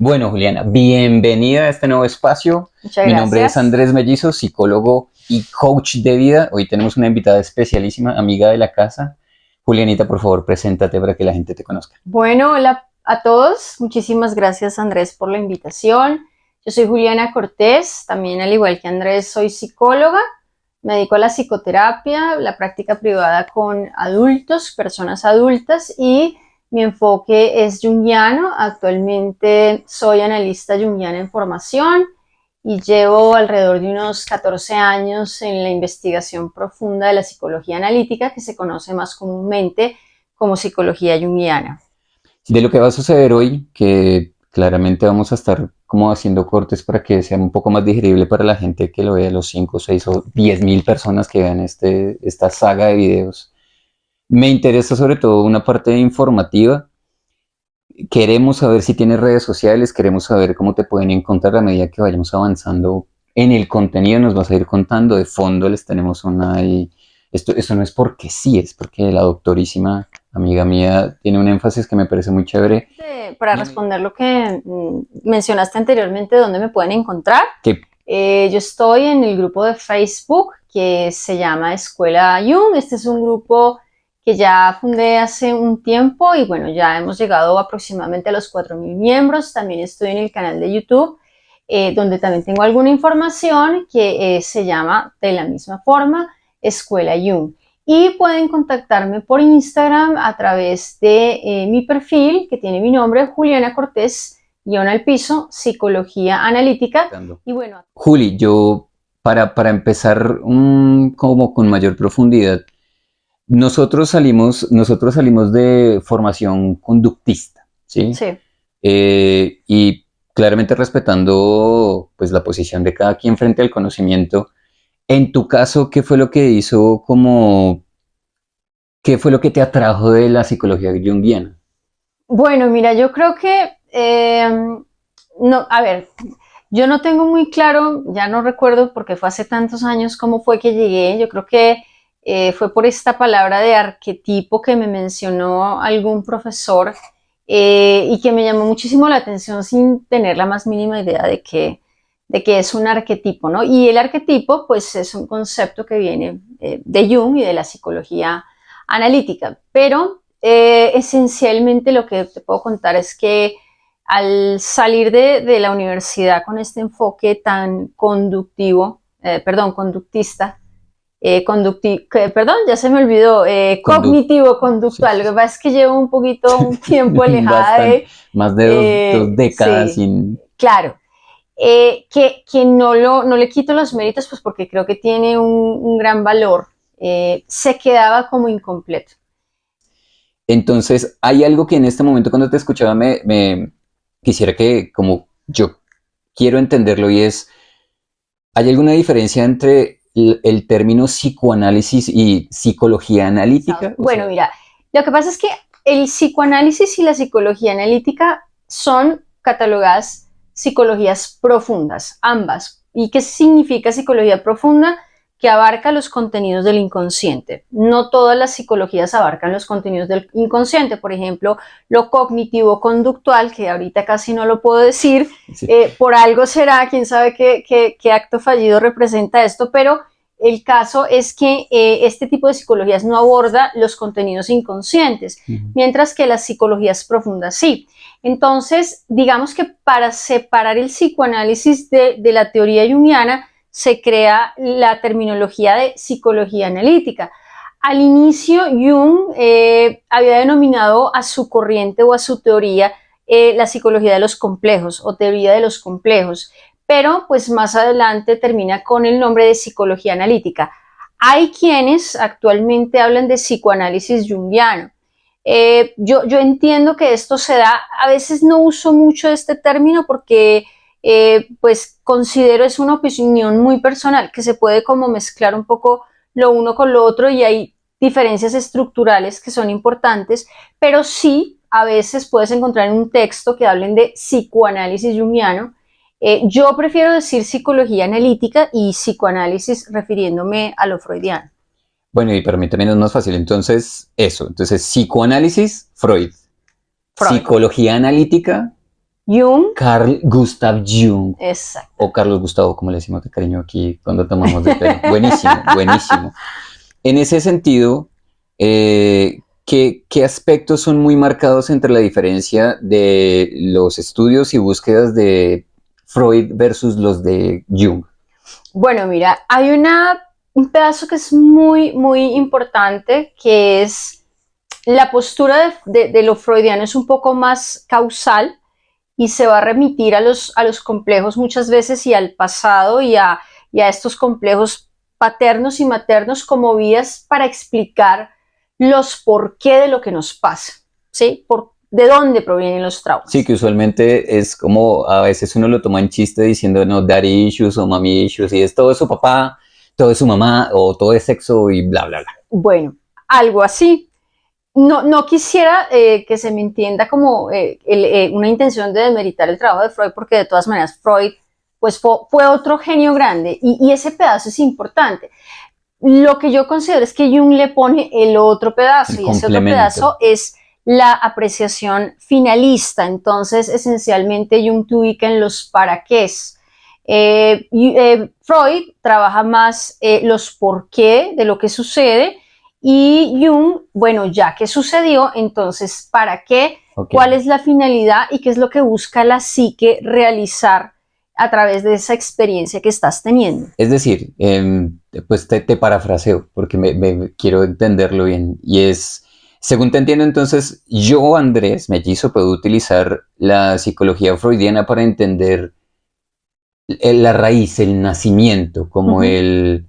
Bueno, Juliana, bienvenida a este nuevo espacio. Muchas Mi nombre es gracias. Andrés Mellizo, psicólogo y coach de vida. Hoy tenemos una invitada especialísima, amiga de la casa. Julianita, por favor, preséntate para que la gente te conozca. Bueno, hola a todos. Muchísimas gracias, Andrés, por la invitación. Yo soy Juliana Cortés, también al igual que Andrés, soy psicóloga. Me dedico a la psicoterapia, la práctica privada con adultos, personas adultas, y mi enfoque es junguiano. Actualmente soy analista junguiana en formación y llevo alrededor de unos 14 años en la investigación profunda de la psicología analítica, que se conoce más comúnmente como psicología junguiana. De lo que va a suceder hoy, que claramente vamos a estar como haciendo cortes para que sea un poco más digerible para la gente que lo vea, los 5, 6 o 10 mil personas que vean esta saga de videos. Me interesa sobre todo una parte informativa. Queremos saber si tienes redes sociales, queremos saber cómo te pueden encontrar a medida que vayamos avanzando en el contenido, nos vas a ir contando. De fondo les tenemos una y esto no es porque sí, es porque la doctorísima amiga mía tiene un énfasis que me parece muy chévere. Para responder lo que mencionaste anteriormente, ¿dónde me pueden encontrar? Que Yo estoy en el grupo de Facebook que se llama Escuela Jung. Este es un grupo que ya fundé hace un tiempo y bueno, ya hemos llegado aproximadamente a los 4.000 miembros. También estoy en el canal de YouTube, donde también tengo alguna información que se llama de la misma forma Escuela Jung. Y pueden contactarme por Instagram a través de mi perfil, que tiene mi nombre, Juliana Cortés, guión al piso, psicología analítica. Y bueno, Juli, yo para empezar como con mayor profundidad, nosotros salimos de formación conductista, ¿sí? sí. Y claramente respetando pues la posición de cada quien frente al conocimiento. En tu caso, ¿qué fue lo que hizo qué fue lo que te atrajo de la psicología junguiana? Bueno, mira, yo creo que, no, a ver, yo no tengo muy claro, ya no recuerdo porque fue hace tantos años cómo fue que llegué. Yo creo que fue por esta palabra de arquetipo que me mencionó algún profesor, y que me llamó muchísimo la atención sin tener la más mínima idea de que es un arquetipo, ¿no? Y el arquetipo, pues, es un concepto que viene de Jung y de la psicología analítica, pero esencialmente lo que te puedo contar es que al salir de la universidad con este enfoque tan conductista, perdón, ya se me olvidó, Condu sí, cognitivo-conductual. sí, Lo que sí. pasa es que llevo un poquito, un tiempo alejada Bastante, más de dos décadas sí, sin... claro, que no le quito los méritos, pues porque creo que tiene un gran valor. Se quedaba como incompleto. Entonces, hay algo que en este momento cuando te escuchaba me quisiera que, como yo quiero entenderlo, y es, ¿hay alguna diferencia entre el término psicoanálisis y psicología analítica? O Bueno, sea, mira, lo que pasa es que el psicoanálisis y la psicología analítica son catalogadas psicologías profundas, ambas. ¿Y qué significa psicología profunda? Que abarca los contenidos del inconsciente. No todas las psicologías abarcan los contenidos del inconsciente. Por ejemplo, lo cognitivo-conductual, que ahorita casi no lo puedo decir, sí. por algo será, quién sabe qué acto fallido representa esto, pero el caso es que este tipo de psicologías no aborda los contenidos inconscientes, mientras que las psicologías profundas sí. Entonces, digamos que para separar el psicoanálisis de la teoría junguiana, se crea la terminología de psicología analítica. Al inicio, Jung había denominado a su corriente o a su teoría la psicología de los complejos o teoría de los complejos, pero pues más adelante termina con el nombre de psicología analítica. Hay quienes actualmente hablan de psicoanálisis junguiano. Yo entiendo que esto se da, a veces no uso mucho este término porque pues considero es una opinión muy personal que se puede como mezclar un poco lo uno con lo otro y hay diferencias estructurales que son importantes, pero sí a veces puedes encontrar en un texto que hablen de psicoanálisis junguiano. Yo prefiero decir psicología analítica y psicoanálisis refiriéndome a lo freudiano. Bueno, y para mí también es más fácil. Entonces, eso. Entonces, psicoanálisis, Freud. Freud. Psicología analítica, Jung. Carl Gustav Jung, Exacto. o Carlos Gustavo, como le decimos de cariño aquí cuando tomamos de pelo. Buenísimo, buenísimo. En ese sentido, ¿qué aspectos son muy marcados entre la diferencia de los estudios y búsquedas de Freud versus los de Jung? Bueno, mira, hay un pedazo que es muy, muy importante, que es la postura de lo freudiano es un poco más causal y se va a remitir a los complejos muchas veces y al pasado y a estos complejos paternos y maternos como vías para explicar los por qué de lo que nos pasa, ¿sí? De dónde provienen los traumas. Sí, que usualmente es como a veces uno lo toma en chiste diciendo, no, daddy issues o mommy issues, y es todo es su papá, todo es su mamá, o todo es sexo y bla, bla, bla. Bueno, algo así. No quisiera que se me entienda como una intención de demeritar el trabajo de Freud, porque de todas maneras Freud pues fue otro genio grande y ese pedazo es importante. Lo que yo considero es que Jung le pone el otro pedazo El y ese otro pedazo es la apreciación finalista. Entonces, esencialmente Jung te ubica en los para qués. Freud trabaja más los por qué de lo que sucede y Jung, bueno, ya que sucedió, entonces, ¿para qué? Okay. ¿Cuál es la finalidad y qué es lo que busca la psique realizar a través de esa experiencia que estás teniendo? Es decir, pues te parafraseo porque me quiero entenderlo bien y es, según te entiendo entonces, yo, Andrés Mellizo, puedo utilizar la psicología freudiana para entender la raíz, el nacimiento, como el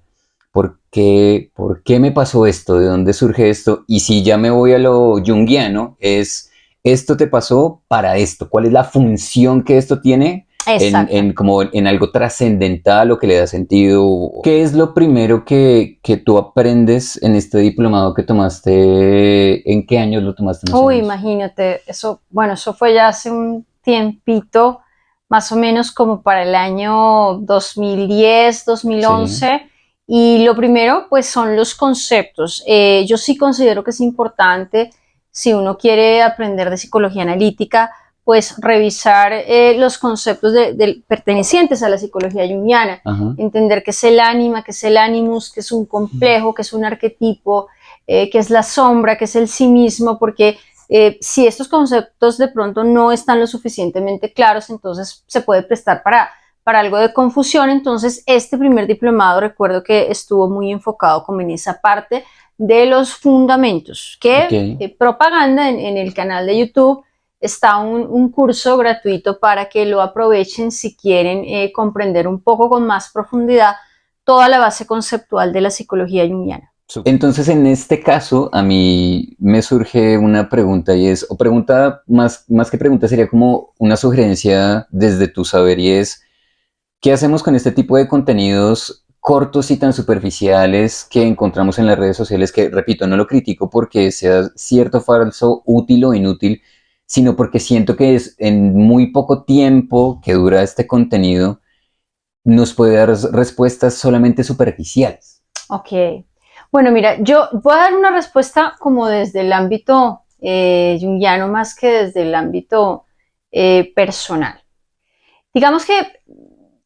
¿por qué me pasó esto? ¿De dónde surge esto? Y si ya me voy a lo junguiano, es esto te pasó para esto. ¿Cuál es la función que esto tiene? Como en algo trascendental o que le da sentido. ¿Qué es lo primero que tú aprendes en este diplomado que tomaste? ¿En qué años lo tomaste? Uy, imagínate, eso fue ya hace un tiempito, más o menos como para el año 2010, 2011. Sí. Y lo primero, pues, son los conceptos. Yo sí considero que es importante, si uno quiere aprender de psicología analítica, pues revisar los conceptos pertenecientes a la psicología junguiana. Ajá. Entender qué es el ánima, qué es el animus, qué es un complejo, qué es un arquetipo, qué es la sombra, qué es el sí mismo, porque si estos conceptos de pronto no están lo suficientemente claros, entonces se puede prestar para algo de confusión. Entonces este primer diplomado recuerdo que estuvo muy enfocado como en esa parte de los fundamentos, que propaganda en el canal de YouTube está un curso gratuito para que lo aprovechen si quieren comprender un poco con más profundidad toda la base conceptual de la psicología junguiana. Entonces, en este caso, a mí me surge una pregunta y es, o pregunta más que pregunta, sería como una sugerencia desde tu saber y es, ¿qué hacemos con este tipo de contenidos cortos y tan superficiales que encontramos en las redes sociales? Que, repito, no lo critico porque sea cierto, falso, útil o inútil, sino porque siento que es en muy poco tiempo que dura este contenido, nos puede dar respuestas solamente superficiales. Ok. Bueno, mira, yo voy a dar una respuesta como desde el ámbito junguiano más que desde el ámbito personal. Digamos que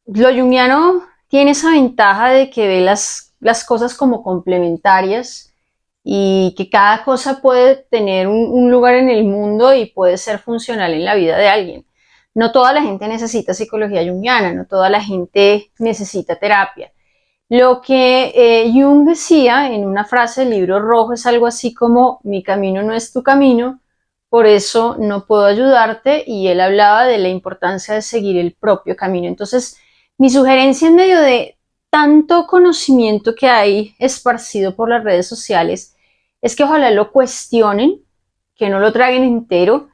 lo junguiano tiene esa ventaja de que ve las cosas como complementarias y que cada cosa puede tener un lugar en el mundo y puede ser funcional en la vida de alguien. No toda la gente necesita psicología junguiana, no toda la gente necesita terapia. Lo que Jung decía en una frase del libro rojo es algo así como: mi camino no es tu camino, por eso no puedo ayudarte, y él hablaba de la importancia de seguir el propio camino. Entonces, mi sugerencia en medio de tanto conocimiento que hay esparcido por las redes sociales es que ojalá lo cuestionen, que no lo traguen entero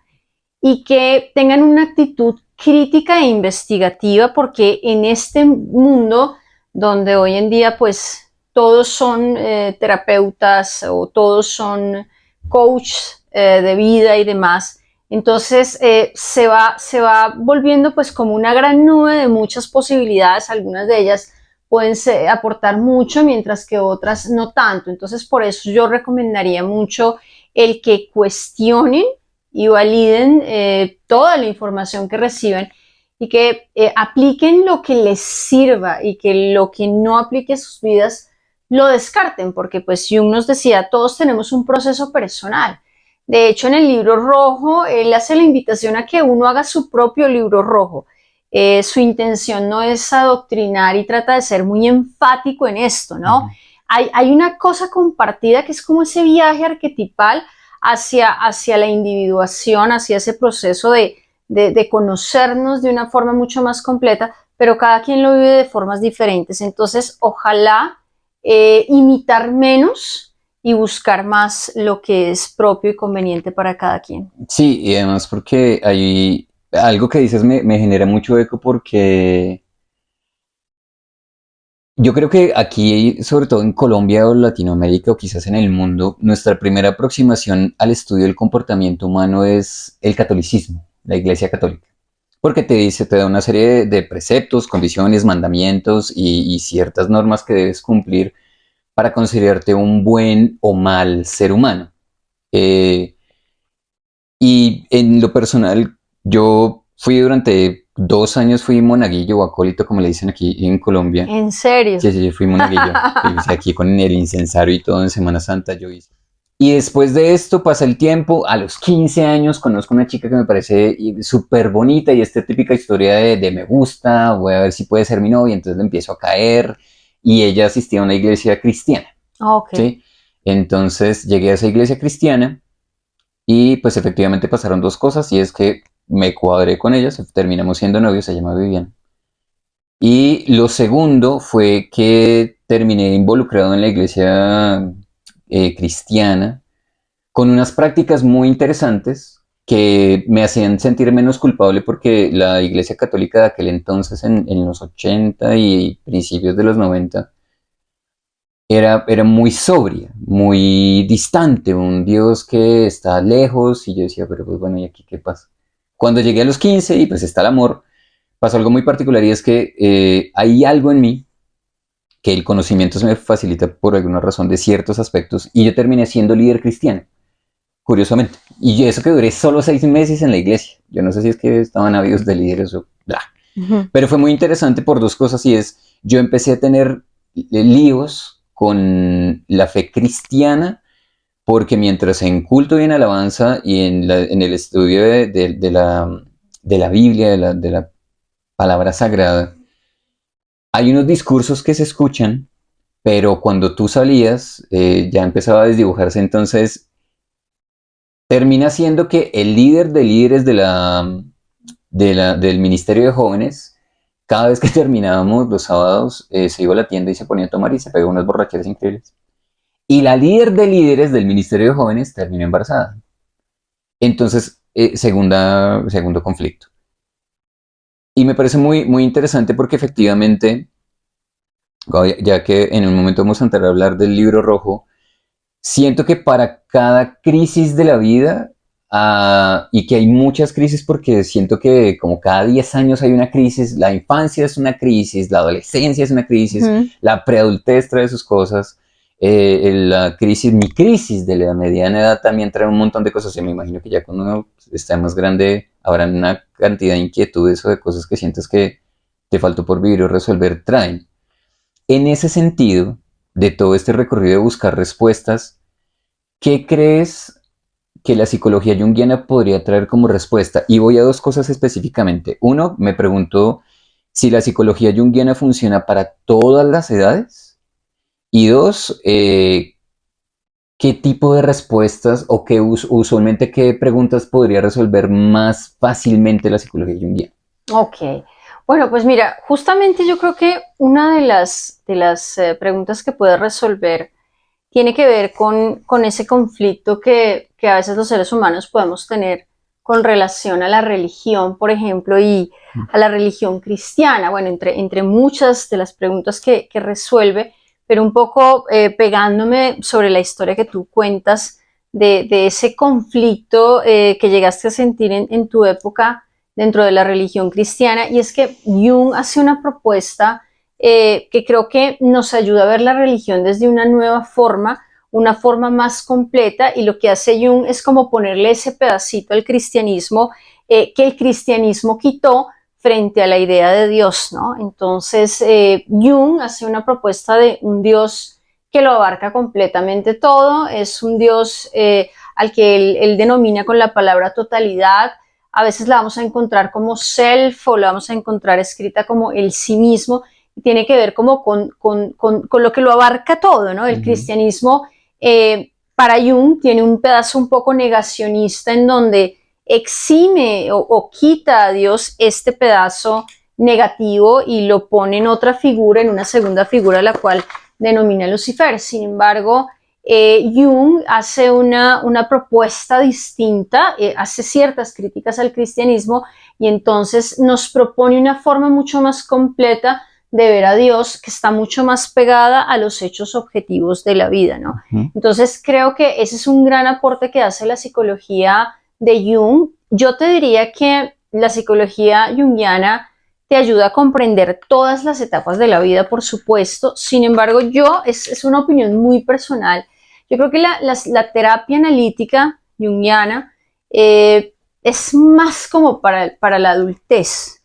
y que tengan una actitud crítica e investigativa, porque en este mundo donde hoy en día pues todos son terapeutas o todos son coaches de vida y demás, entonces se va volviendo pues como una gran nube de muchas posibilidades. Algunas de ellas pueden aportar mucho, mientras que otras no tanto. Entonces por eso yo recomendaría mucho el que cuestionen y validen toda la información que reciben y que apliquen lo que les sirva y que lo que no aplique a sus vidas lo descarten, porque pues Jung nos decía, todos tenemos un proceso personal. De hecho, en el libro rojo, él hace la invitación a que uno haga su propio libro rojo. Su intención no es adoctrinar y trata de ser muy enfático en esto, ¿no? Ujú. Hay una cosa compartida que es como ese viaje arquetipal hacia la individuación, hacia ese proceso de conocernos de una forma mucho más completa, pero cada quien lo vive de formas diferentes. Entonces, ojalá imitar menos y buscar más lo que es propio y conveniente para cada quien. Sí, y además porque hay algo que dices me genera mucho eco porque yo creo que aquí, sobre todo en Colombia o Latinoamérica o quizás en el mundo, nuestra primera aproximación al estudio del comportamiento humano es el catolicismo, la Iglesia Católica. Porque te dice, te da una serie de preceptos, condiciones, mandamientos y ciertas normas que debes cumplir para considerarte un buen o mal ser humano. Eh, y en lo personal, yo fui durante 2 años, fui monaguillo o acólito, como le dicen aquí en Colombia. En serio. Sí, sí, yo fui monaguillo. Sí, o sea, aquí con el incensario y todo en Semana Santa yo hice. Y después de esto pasa el tiempo, a los 15 años conozco una chica que me parece súper bonita y esta típica historia de me gusta, voy a ver si puede ser mi novia, entonces le empiezo a caer y ella asistía a una iglesia cristiana, Ok. ¿sí? Entonces llegué a esa iglesia cristiana y pues efectivamente pasaron dos cosas y es que me cuadré con ella, terminamos siendo novios, se llama Vivian. Y lo segundo fue que terminé involucrado en la iglesia cristiana con unas prácticas muy interesantes que me hacían sentir menos culpable porque la iglesia católica de aquel entonces, en los 80 y principios de los 90, era muy sobria, muy distante, un Dios que está lejos y yo decía, pero pues bueno, ¿y aquí qué pasa? Cuando llegué a los 15 y pues está el amor, pasó algo muy particular y es que hay algo en mí que el conocimiento se me facilita por alguna razón de ciertos aspectos y yo terminé siendo líder cristiano, curiosamente. Y eso que duré solo 6 meses en la iglesia. Yo no sé si es que estaban ávidos de líderes o bla. Ujú. Pero fue muy interesante por dos cosas y es, yo empecé a tener líos con la fe cristiana porque mientras en culto y en alabanza y en el estudio de la Biblia, de la palabra sagrada, hay unos discursos que se escuchan, pero cuando tú salías ya empezaba a desdibujarse, entonces termina siendo que el líder de líderes del Ministerio de Jóvenes, cada vez que terminábamos los sábados, se iba a la tienda y se ponía a tomar y se pegó unas borracheras increíbles. Y la líder de líderes del Ministerio de Jóvenes terminó embarazada. Entonces, segundo conflicto. Y me parece muy, muy interesante porque efectivamente, ya que en un momento vamos a entrar a hablar del libro rojo, siento que para cada crisis de la vida, y que hay muchas crisis porque siento que como cada 10 años hay una crisis, la infancia es una crisis, la adolescencia es una crisis, Ujú. la preadultez trae sus cosas, la crisis, mi crisis de la mediana edad también trae un montón de cosas. Yo me imagino que ya cuando uno está más grande habrá una cantidad de inquietudes o de cosas que sientes que te faltó por vivir o resolver traen. En ese sentido, de todo este recorrido de buscar respuestas, ¿qué crees que la psicología junguiana podría traer como respuesta? Y voy a dos cosas específicamente. Uno, me pregunto si la psicología junguiana funciona para todas las edades. Y dos, ¿qué tipo de respuestas o usualmente qué preguntas podría resolver más fácilmente la psicología junguiana? Ok. Bueno, pues mira, justamente yo creo que una de las preguntas que puede resolver tiene que ver con ese conflicto que a veces los seres humanos podemos tener con relación a la religión, por ejemplo, y a la religión cristiana, bueno, entre muchas de las preguntas que resuelve, pero un poco pegándome sobre la historia que tú cuentas de ese conflicto que llegaste a sentir en tu época dentro de la religión cristiana, y es que Jung hace una propuesta que creo que nos ayuda a ver la religión desde una nueva forma, una forma más completa, y lo que hace Jung es como ponerle ese pedacito al cristianismo que el cristianismo quitó frente a la idea de Dios, ¿no? Entonces, Jung hace una propuesta de un Dios que lo abarca completamente todo, es un Dios al que él denomina con la palabra totalidad. A veces la vamos a encontrar como self, o la vamos a encontrar escrita como el sí mismo, y tiene que ver como con lo que lo abarca todo, ¿no? El cristianismo, para Jung, tiene un pedazo un poco negacionista en donde exime o quita a Dios este pedazo negativo y lo pone en otra figura, en una segunda figura, la cual denomina Lucifer. Sin embargo, Jung hace una propuesta distinta, hace ciertas críticas al cristianismo, y entonces nos propone una forma mucho más completa de ver a Dios, que está mucho más pegada a los hechos objetivos de la vida, ¿no? Entonces creo que ese es un gran aporte que hace la psicología de Jung. Yo te diría que la psicología junguiana te ayuda a comprender todas las etapas de la vida, por supuesto. Sin embargo, es una opinión muy personal. Yo creo que la terapia analítica junguiana es más como para la adultez.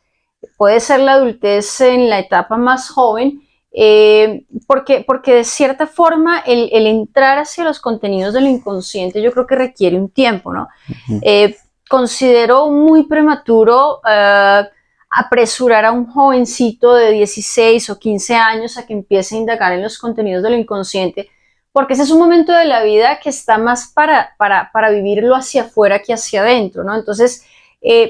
Puede ser la adultez en la etapa más joven, porque de cierta forma el entrar hacia los contenidos de lo inconsciente yo creo que requiere un tiempo, ¿no? Considero muy prematuro apresurar a un jovencito de 16 o 15 años a que empiece a indagar en los contenidos de lo inconsciente, porque ese es un momento de la vida que está más para vivirlo hacia afuera que hacia adentro, ¿no? Entonces,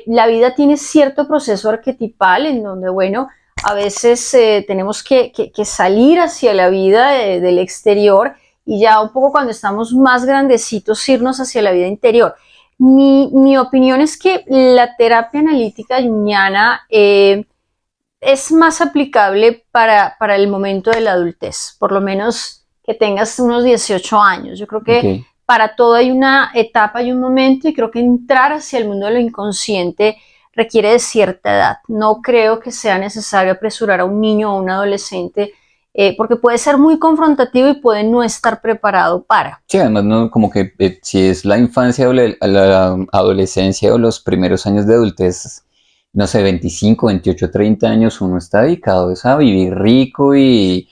la vida tiene cierto proceso arquetipal en donde, bueno, a veces tenemos que salir hacia la vida del exterior, y ya un poco cuando estamos más grandecitos irnos hacia la vida interior. Mi opinión es que la terapia analítica junguiana es más aplicable para el momento de la adultez, por lo menos que tengas unos 18 años. Yo creo que para todo hay una etapa y un momento, y creo que entrar hacia el mundo de lo inconsciente requiere de cierta edad. No creo que sea necesario apresurar a un niño o un adolescente, porque puede ser muy confrontativo y puede no estar preparado para. Sí, además, no, como que si es la infancia o la adolescencia o los primeros años de adultez, no sé, 25, 28, 30 años, uno está dedicado a vivir rico y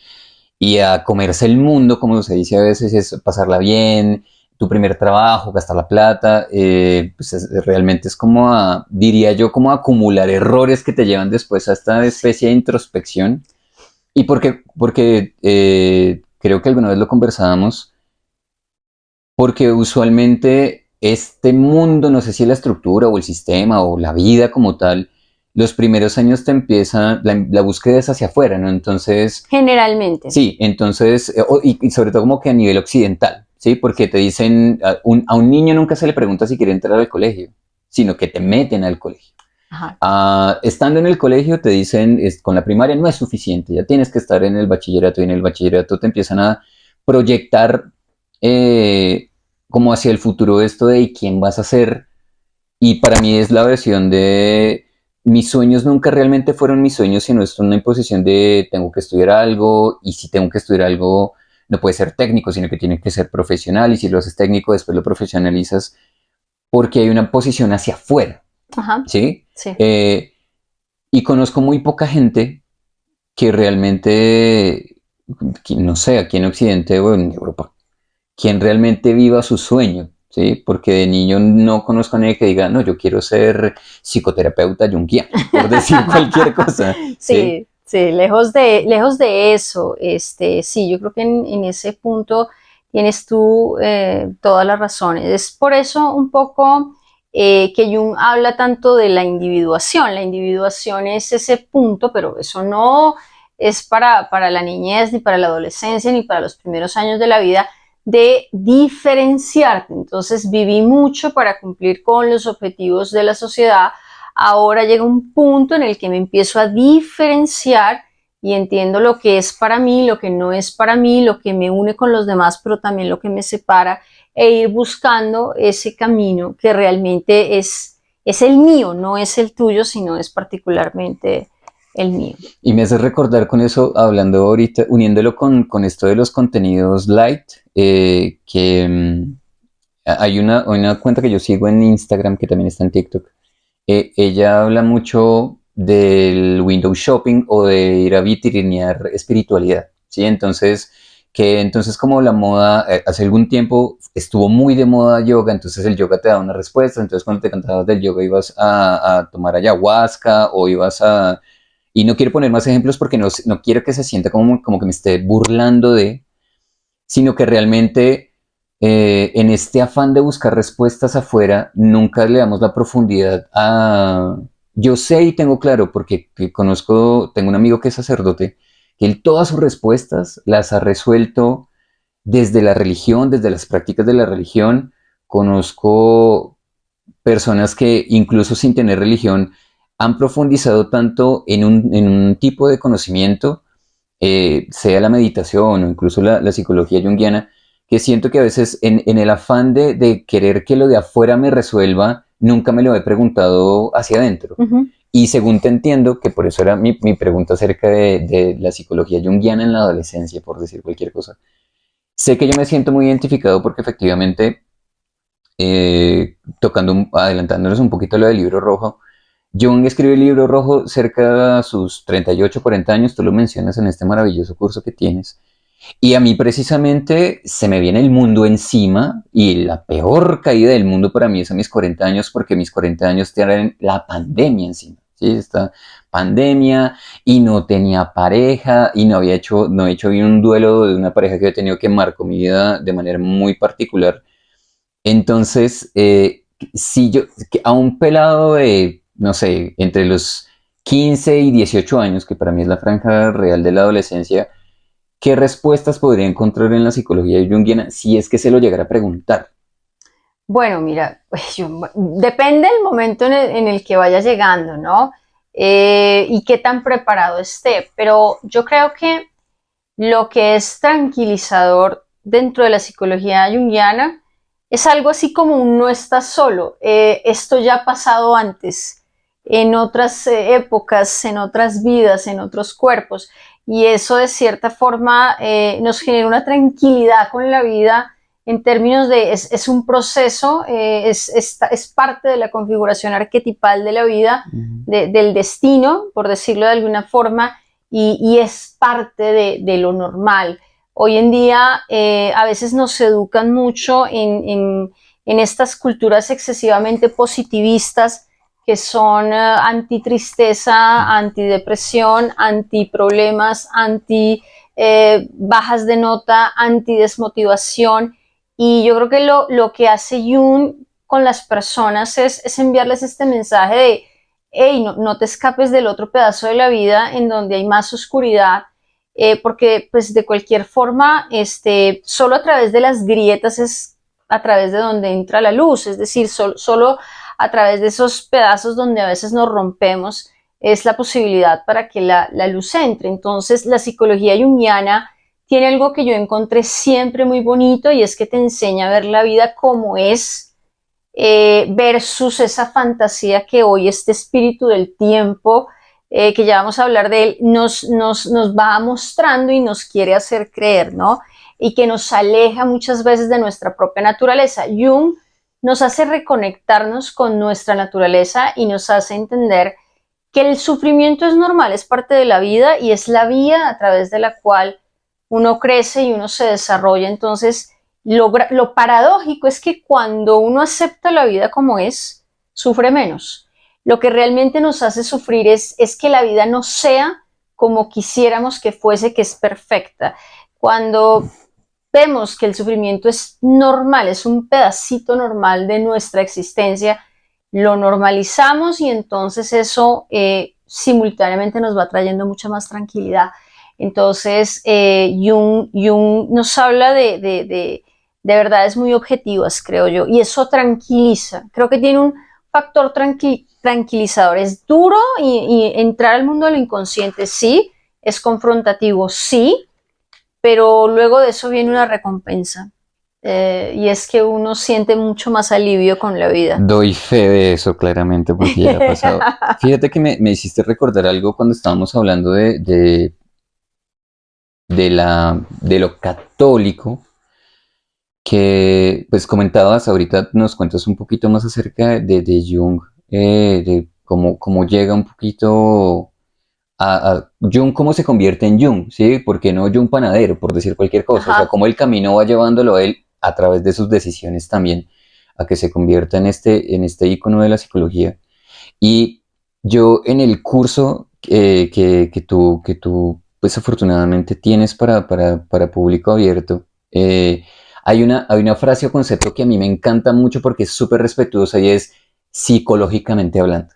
a comerse el mundo, como se dice a veces, es pasarla bien, tu primer trabajo, gastar la plata, pues realmente es como diría yo, como acumular errores que te llevan después a esta especie de introspección. Y porque creo que alguna vez lo conversábamos, porque usualmente este mundo, no sé si la estructura o el sistema o la vida como tal, los primeros años te empieza, la búsqueda es hacia afuera, ¿no? Entonces... Generalmente. Sí, entonces, y sobre todo como que a nivel occidental, ¿sí? Porque te dicen, a un niño nunca se le pregunta si quiere entrar al colegio, sino que te meten al colegio. Estando en el colegio te dicen, con la primaria no es suficiente, ya tienes que estar en el bachillerato, y en el bachillerato te empiezan a proyectar como hacia el futuro esto de quién vas a ser, y para mí es la versión de mis sueños nunca realmente fueron mis sueños, sino es una imposición de tengo que estudiar algo, y si tengo que estudiar algo no puede ser técnico, sino que tiene que ser profesional, y si lo haces técnico después lo profesionalizas, porque hay una posición hacia afuera. ¿Sí? Sí. Y conozco muy poca gente que realmente, no sé, aquí en Occidente o en Europa, quien realmente viva su sueño, ¿sí? Porque de niño no conozco a nadie que diga, no, yo quiero ser psicoterapeuta junguiano, por decir cualquier cosa. Sí, sí, lejos de eso, sí, yo creo que en ese punto tienes tú todas las razones. Es por eso un poco que Jung habla tanto de la individuación. La individuación es ese punto, pero eso no es para la niñez, ni para la adolescencia, ni para los primeros años de la vida, de diferenciarte. Entonces viví mucho para cumplir con los objetivos de la sociedad. Ahora llega un punto en el que me empiezo a diferenciar y entiendo lo que es para mí, lo que no es para mí, lo que me une con los demás, pero también lo que me separa, e ir buscando ese camino que realmente es el mío, no es el tuyo, sino es particularmente el mío. Y me hace recordar con eso, hablando ahorita, uniéndolo con esto de los contenidos light, que hay una cuenta que yo sigo en Instagram, que también está en TikTok. Ella habla mucho del window shopping o de ir a vitrinear espiritualidad, ¿sí? Entonces como la moda, hace algún tiempo estuvo muy de moda yoga, entonces el yoga te da una respuesta, entonces cuando te cantabas del yoga ibas a tomar ayahuasca o ibas a... Y no quiero poner más ejemplos porque no quiero que se sienta como que me esté burlando de, sino que realmente en este afán de buscar respuestas afuera, nunca le damos la profundidad a... Yo sé y tengo claro, porque tengo un amigo que es sacerdote, que él todas sus respuestas las ha resuelto desde la religión, desde las prácticas de la religión. Conozco personas que incluso sin tener religión han profundizado tanto en un tipo de conocimiento, sea la meditación o incluso la psicología junguiana, que siento que a veces en el afán de querer que lo de afuera me resuelva, nunca me lo he preguntado hacia adentro. Ujú. Y según te entiendo, que por eso era mi pregunta acerca de la psicología junguiana en la adolescencia, por decir cualquier cosa, sé que yo me siento muy identificado porque efectivamente, adelantándonos un poquito lo del libro rojo, Jung escribe el libro rojo cerca de sus 38, 40 años, tú lo mencionas en este maravilloso curso que tienes. Y a mí precisamente se me viene el mundo encima y la peor caída del mundo para mí es a mis 40 años porque mis 40 años tienen la pandemia encima. ¿Sí? Esta pandemia y no tenía pareja y no he hecho bien un duelo de una pareja que he tenido que marcó mi vida de manera muy particular. Entonces, si yo, que a un pelado de, no sé, entre los 15 y 18 años, que para mí es la franja real de la adolescencia, ¿qué respuestas podría encontrar en la psicología junguiana si es que se lo llegara a preguntar? Bueno, mira, pues depende del momento en el que vaya llegando, ¿no? Y qué tan preparado esté. Pero yo creo que lo que es tranquilizador dentro de la psicología junguiana es algo así como un no estás solo. Esto ya ha pasado antes, en otras épocas, en otras vidas, en otros cuerpos. Y eso de cierta forma nos genera una tranquilidad con la vida en términos de es un proceso, es parte de la configuración arquetipal de la vida, del destino, por decirlo de alguna forma, y es parte de lo normal. Hoy en día a veces nos educan mucho en estas culturas excesivamente positivistas que son anti-tristeza, anti-depresión, anti-problemas, anti-bajas de nota, anti-desmotivación. Y yo creo que lo que hace Jung con las personas es enviarles este mensaje de hey, no te escapes del otro pedazo de la vida en donde hay más oscuridad, porque pues de cualquier forma, solo a través de las grietas es a través de donde entra la luz, es decir, solo a través de esos pedazos donde a veces nos rompemos es la posibilidad para que la luz entre. Entonces la psicología junguiana tiene algo que yo encontré siempre muy bonito y es que te enseña a ver la vida como es, versus esa fantasía que hoy este espíritu del tiempo, que ya vamos a hablar de él, nos va mostrando y nos quiere hacer creer, ¿no? Y que nos aleja muchas veces de nuestra propia naturaleza. Jung nos hace reconectarnos con nuestra naturaleza y nos hace entender que el sufrimiento es normal, es parte de la vida y es la vía a través de la cual uno crece y uno se desarrolla. Entonces, lo paradójico es que cuando uno acepta la vida como es, sufre menos. Lo que realmente nos hace sufrir es que la vida no sea como quisiéramos que fuese, que es perfecta. Cuando vemos que el sufrimiento es normal, es un pedacito normal de nuestra existencia, lo normalizamos y entonces eso simultáneamente nos va trayendo mucha más tranquilidad. Entonces, Jung nos habla de verdades muy objetivas, creo yo, y eso tranquiliza. Creo que tiene un factor tranquilizador. Es duro y entrar al mundo de lo inconsciente, sí, es confrontativo, sí, pero luego de eso viene una recompensa. y es que uno siente mucho más alivio con la vida. Doy fe de eso claramente porque ya ha pasado. Fíjate que me hiciste recordar algo cuando estábamos hablando de lo católico, que pues comentabas, ahorita nos cuentas un poquito más acerca de Jung, de cómo llega un poquito a Jung, cómo se convierte en Jung, ¿sí? Porque no Jung panadero, por decir cualquier cosa, o sea, Ajá. cómo el camino va llevándolo a él a través de sus decisiones también, a que se convierta en este ícono de la psicología. Y yo en el curso que tú pues afortunadamente tienes para público abierto, hay una frase o concepto que a mí me encanta mucho porque es súper respetuosa y es psicológicamente hablando.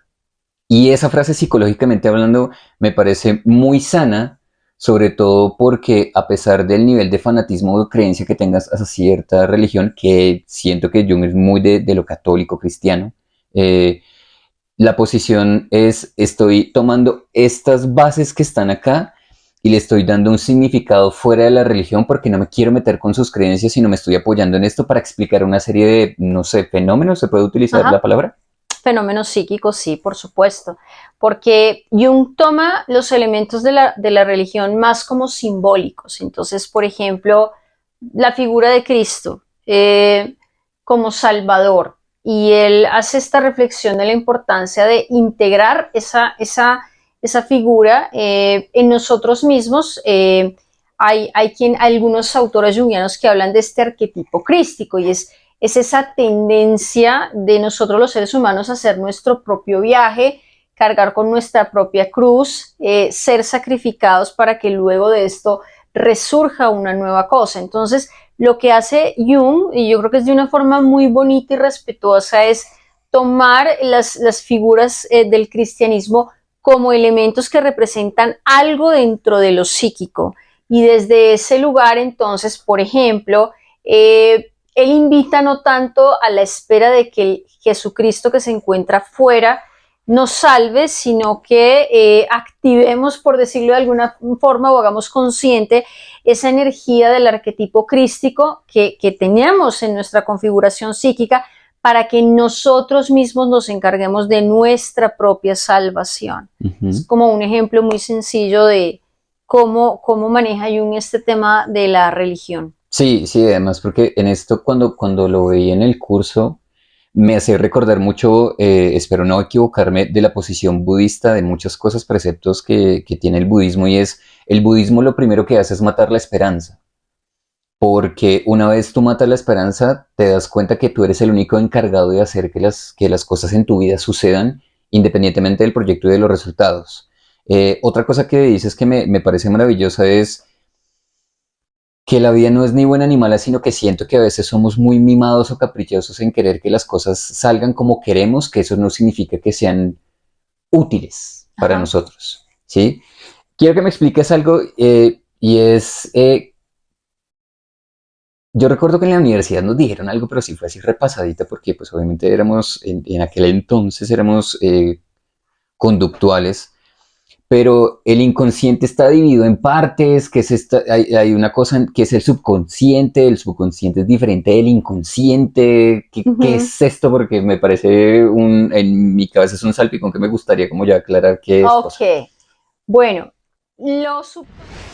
Y esa frase psicológicamente hablando me parece muy sana, sobre todo porque a pesar del nivel de fanatismo o de creencia que tengas hacia cierta religión, que siento que Jung es muy de lo católico cristiano, eh, la posición es, estoy tomando estas bases que están acá y le estoy dando un significado fuera de la religión porque no me quiero meter con sus creencias, sino me estoy apoyando en esto para explicar una serie de, no sé, fenómenos, ¿se puede utilizar la Ajá. palabra? Fenómenos psíquicos, sí, por supuesto, porque Jung toma los elementos de la religión más como simbólicos. Entonces, por ejemplo, la figura de Cristo como Salvador, y él hace esta reflexión de la importancia de integrar esa figura en nosotros mismos. Hay algunos autores jungianos que hablan de este arquetipo crístico y es esa tendencia de nosotros los seres humanos a hacer nuestro propio viaje, cargar con nuestra propia cruz, ser sacrificados para que luego de esto resurja una nueva cosa. Entonces, lo que hace Jung, y yo creo que es de una forma muy bonita y respetuosa, es tomar las figuras del cristianismo como elementos que representan algo dentro de lo psíquico. Y desde ese lugar, entonces, por ejemplo, él invita no tanto a la espera de que el Jesucristo que se encuentra fuera nos salve, sino que activemos, por decirlo de alguna forma, o hagamos consciente esa energía del arquetipo crístico que teníamos en nuestra configuración psíquica para que nosotros mismos nos encarguemos de nuestra propia salvación. Es Ujú. como un ejemplo muy sencillo de cómo maneja Jung este tema de la religión. Sí, sí, además porque en esto cuando lo veía en el curso me hace recordar mucho, espero no equivocarme, de la posición budista de muchas cosas, preceptos que tiene el budismo y es, el budismo lo primero que hace es matar la esperanza, porque una vez tú matas la esperanza te das cuenta que tú eres el único encargado de hacer que las cosas en tu vida sucedan independientemente del proyecto y de los resultados. Otra cosa que dices que me parece maravillosa es que la vida no es ni buena ni mala, sino que siento que a veces somos muy mimados o caprichosos en querer que las cosas salgan como queremos, que eso no significa que sean útiles para Ajá. nosotros, ¿sí? Quiero que me expliques algo y es, yo recuerdo que en la universidad nos dijeron algo, pero sí fue así repasadita porque pues obviamente éramos, en aquel entonces éramos conductuales, pero el inconsciente está dividido en partes, que es hay una cosa que es el subconsciente es diferente del inconsciente, ¿qué Ujú. es esto? Porque me parece en mi cabeza es un salpicón que me gustaría como ya aclarar qué es Ok, cosa. bueno, lo subconsciente.